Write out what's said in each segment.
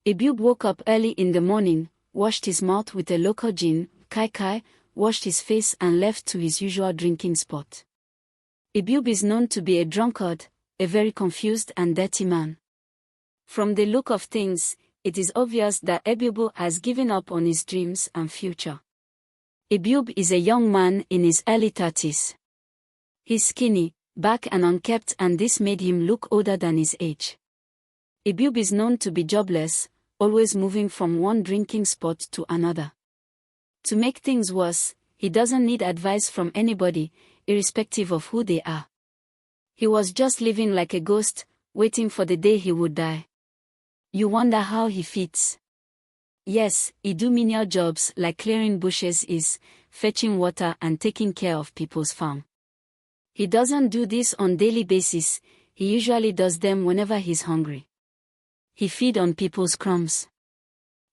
Ebiub woke up early in the morning, washed his mouth with a local gin, kai, washed his face and left to his usual drinking spot. Ebiub is known to be a drunkard, a very confused and dirty man. From the look of things, it is obvious that Ebiub has given up on his dreams and future. Ebiub is a young man in his early 30s. He's skinny, black and unkempt, and this made him look older than his age. Ebiub is known to be jobless, always moving from one drinking spot to another. To make things worse, he doesn't need advice from anybody, irrespective of who they are. He was just living like a ghost, waiting for the day he would die. You wonder how he fits. Yes, he do menial jobs like clearing bushes, fetching water and taking care of people's farm. He doesn't do this on daily basis, he usually does them whenever he's hungry. He feed on people's crumbs.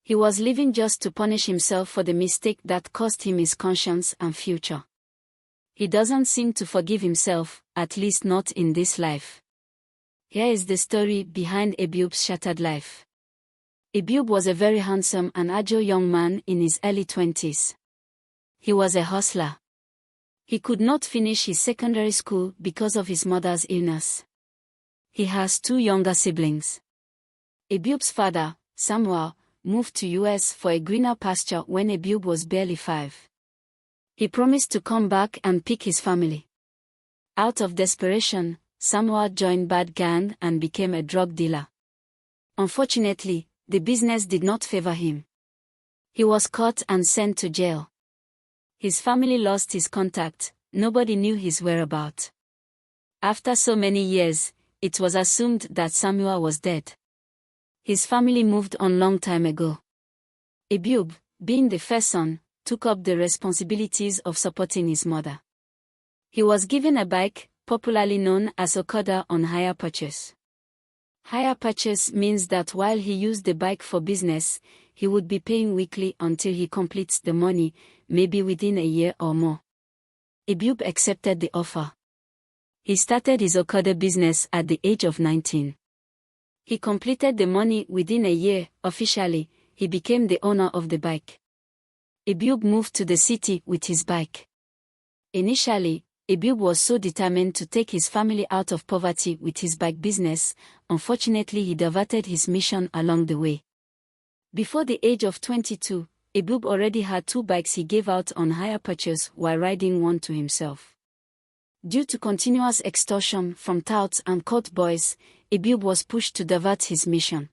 He was living just to punish himself for the mistake that cost him his conscience and future. He doesn't seem to forgive himself, at least not in this life. Here is the story behind Ebiub's shattered life. Ebiub was a very handsome and agile young man in his early 20s. He was a hustler. He could not finish his secondary school because of his mother's illness. He has 2 younger siblings. Ebiub's father, Samuel, moved to US for a greener pasture when Ebiub was barely 5. He promised to come back and pick his family. Out of desperation, Samuel joined bad gang and became a drug dealer. Unfortunately, the business did not favor him. He was caught and sent to jail. His family lost his contact, nobody knew his whereabouts. After so many years, it was assumed that Samuel was dead. His family moved on long time ago. Ebiub, being the first son, took up the responsibilities of supporting his mother. He was given a bike, popularly known as Okada, on hire purchase. Hire purchase means that while he used the bike for business, he would be paying weekly until he completes the money, maybe within a year or more. Ebiub accepted the offer. He started his Okada business at the age of 19. He completed the money within a year. Officially, he became the owner of the bike. Ebiub moved to the city with his bike. Initially, Ebiub was so determined to take his family out of poverty with his bike business, unfortunately he diverted his mission along the way. Before the age of 22, Ebiub already had 2 bikes he gave out on hire purchase while riding one to himself. Due to continuous extortion from touts and court boys, Ebiub was pushed to divert his mission.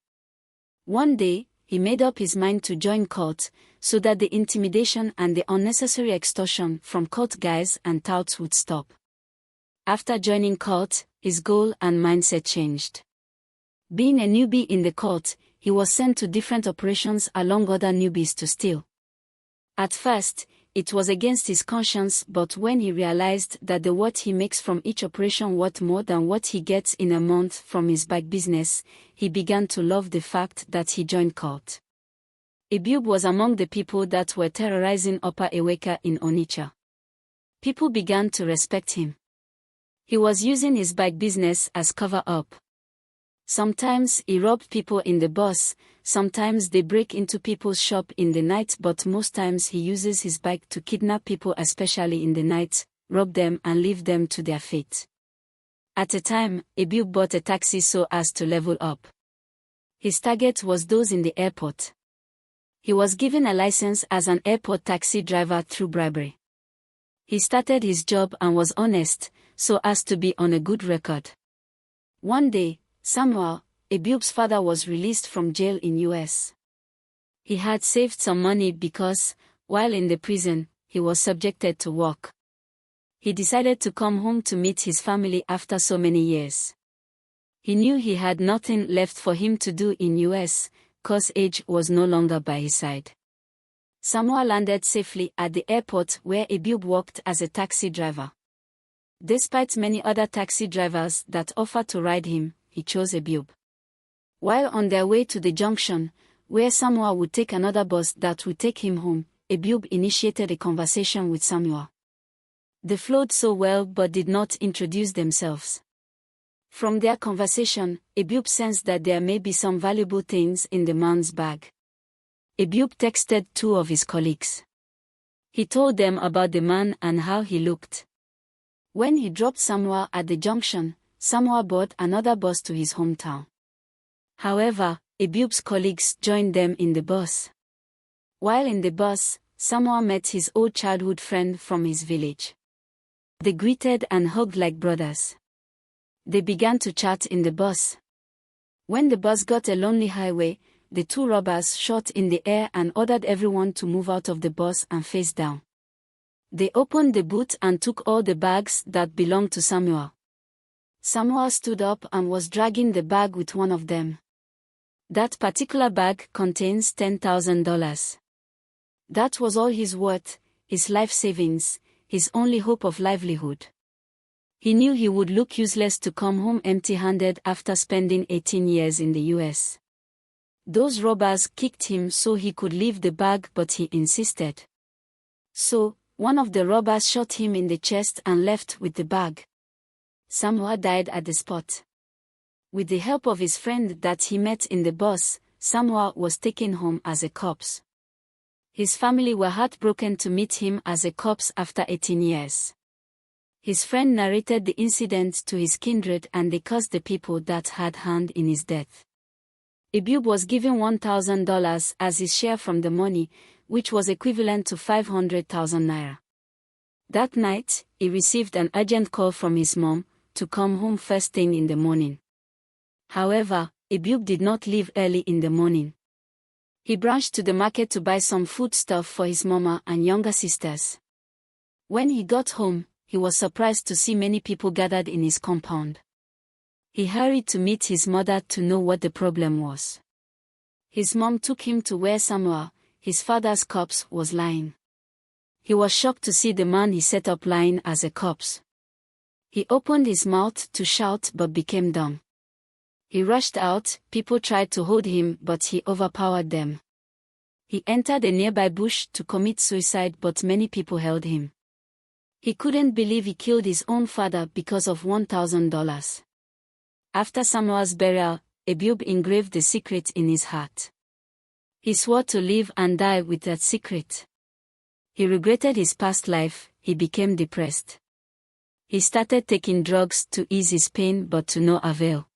One day, he made up his mind to join court, so that the intimidation and the unnecessary extortion from court guys and touts would stop. After joining court, his goal and mindset changed. Being a newbie in the court, he was sent to different operations along other newbies to steal. At first, it was against his conscience, but when he realized that the what he makes from each operation worth more than what he gets in a month from his bike business, he began to love the fact that he joined court. Ebiub was among the people that were terrorizing Upper Eweka in Onitsha. People began to respect him. He was using his bike business as cover-up. Sometimes he robbed people in the bus, sometimes they break into people's shop in the night, but most times he uses his bike to kidnap people, especially in the night, rob them and leave them to their fate. At a time, Ebiub bought a taxi so as to level up. His target was those in the airport. He was given a license as an airport taxi driver through bribery. He started his job and was honest, so as to be on a good record. One day, Samuel, Ebiub's father, was released from jail in US. He had saved some money because, while in the prison, he was subjected to work. He decided to come home to meet his family after so many years. He knew he had nothing left for him to do in US, cause age was no longer by his side. Samuel landed safely at the airport where Ebiub worked as a taxi driver. Despite many other taxi drivers that offered to ride him, he chose Ebiub. While on their way to the junction, where Samuel would take another bus that would take him home, Ebiub initiated a conversation with Samuel. They flowed so well but did not introduce themselves. From their conversation, Ayub sensed that there may be some valuable things in the man's bag. Ayub texted 2 of his colleagues. He told them about the man and how he looked. When he dropped Samoa at the junction, Samoa boarded another bus to his hometown. However, Ayub's colleagues joined them in the bus. While in the bus, Samoa met his old childhood friend from his village. They greeted and hugged like brothers. They began to chat in the bus. When the bus got a lonely highway, the 2 robbers shot in the air and ordered everyone to move out of the bus and face down. They opened the boot and took all the bags that belonged to Samoa. Samoa stood up and was dragging the bag with one of them. That particular bag contains $10,000. That was all his worth, his life savings, his only hope of livelihood. He knew he would look useless to come home empty-handed after spending 18 years in the US. Those robbers kicked him so he could leave the bag, but he insisted. So, one of the robbers shot him in the chest and left with the bag. Samoa died at the spot. With the help of his friend that he met in the bus, Samoa was taken home as a corpse. His family were heartbroken to meet him as a corpse after 18 years. His friend narrated the incident to his kindred and they cursed the people that had hand in his death. Ayub was given $1,000 as his share from the money, which was equivalent to 500,000 naira. That night, he received an urgent call from his mom to come home first thing in the morning. However, Ayub did not leave early in the morning. He branched to the market to buy some food stuff for his mama and younger sisters. When he got home, he was surprised to see many people gathered in his compound. He hurried to meet his mother to know what the problem was. His mom took him to where Samoa, his father's corpse, was lying. He was shocked to see the man he set up lying as a corpse. He opened his mouth to shout but became dumb. He rushed out, people tried to hold him but he overpowered them. He entered a nearby bush to commit suicide but many people held him. He couldn't believe he killed his own father because of $1,000. After Samoa's burial, Ayub engraved the secret in his heart. He swore to live and die with that secret. He regretted his past life, he became depressed. He started taking drugs to ease his pain but to no avail.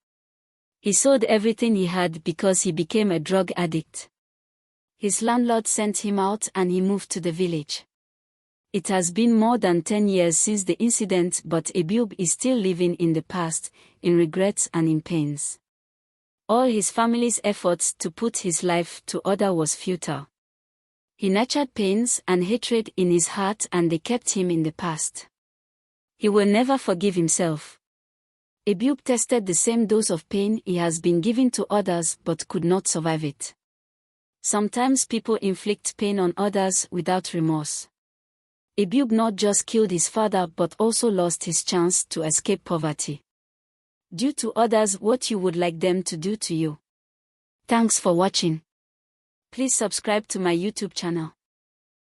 He sold everything he had because he became a drug addict. His landlord sent him out and he moved to the village. It has been more than 10 years since the incident but Ayub is still living in the past, in regrets and in pains. All his family's efforts to put his life to order was futile. He nurtured pains and hatred in his heart and they kept him in the past. He will never forgive himself. Ayub tested the same dose of pain he has been given to others but could not survive it. Sometimes people inflict pain on others without remorse. Ayub not just killed his father but also lost his chance to escape poverty. Do to others what you would like them to do to you. Thanks for watching. Please subscribe to my YouTube channel.